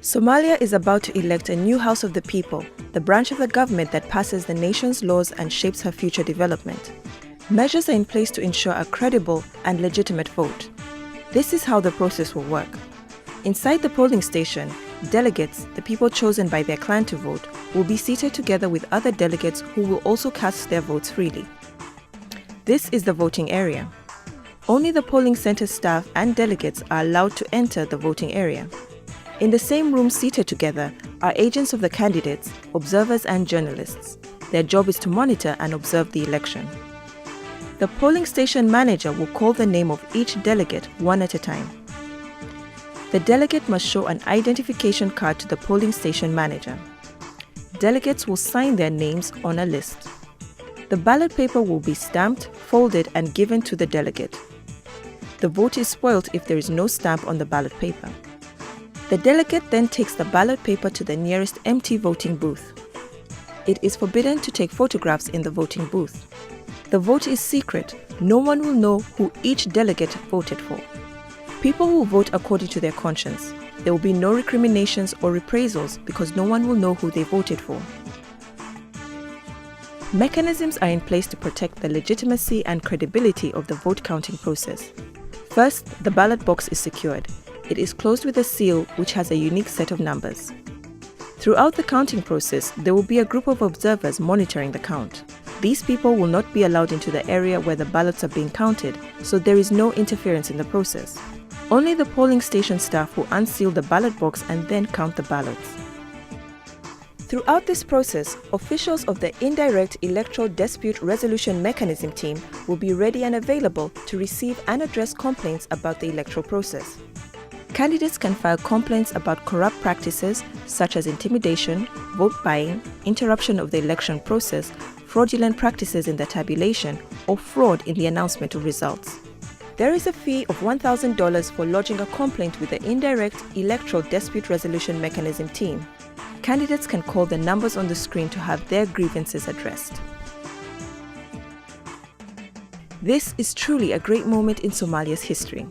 Somalia is about to elect a new House of the People, the branch of the government that passes the nation's laws and shapes her future development. Measures are in place to ensure a credible and legitimate vote. This is how the process will work. Inside the polling station, delegates, the people chosen by their clan to vote, will be seated together with other delegates who will also cast their votes freely. This is the voting area. Only the polling center staff and delegates are allowed to enter the voting area. In the same room seated together are agents of the candidates, observers and journalists. Their job is to monitor and observe the election. The polling station manager will call the name of each delegate one at a time. The delegate must show an identification card to the polling station manager. Delegates will sign their names on a list. The ballot paper will be stamped, folded and given to the delegate. The vote is spoiled if there is no stamp on the ballot paper. The delegate then takes the ballot paper to the nearest empty voting booth. It is forbidden to take photographs in the voting booth. The vote is secret. No one will know who each delegate voted for. People will vote according to their conscience. There will be no recriminations or reprisals because no one will know who they voted for. Mechanisms are in place to protect the legitimacy and credibility of the vote counting process. First, the ballot box is secured. It is closed with a seal which has a unique set of numbers. Throughout the counting process, there will be a group of observers monitoring the count. These people will not be allowed into the area where the ballots are being counted, so there is no interference in the process. Only the polling station staff will unseal the ballot box and then count the ballots. Throughout this process, officials of the Indirect Electoral Dispute Resolution Mechanism team will be ready and available to receive and address complaints about the electoral process. Candidates can file complaints about corrupt practices such as intimidation, vote buying, interruption of the election process, fraudulent practices in the tabulation, or fraud in the announcement of results. There is a fee of $1,000 for lodging a complaint with the Indirect Electoral Dispute Resolution Mechanism team. Candidates can call the numbers on the screen to have their grievances addressed. This is truly a great moment in Somalia's history.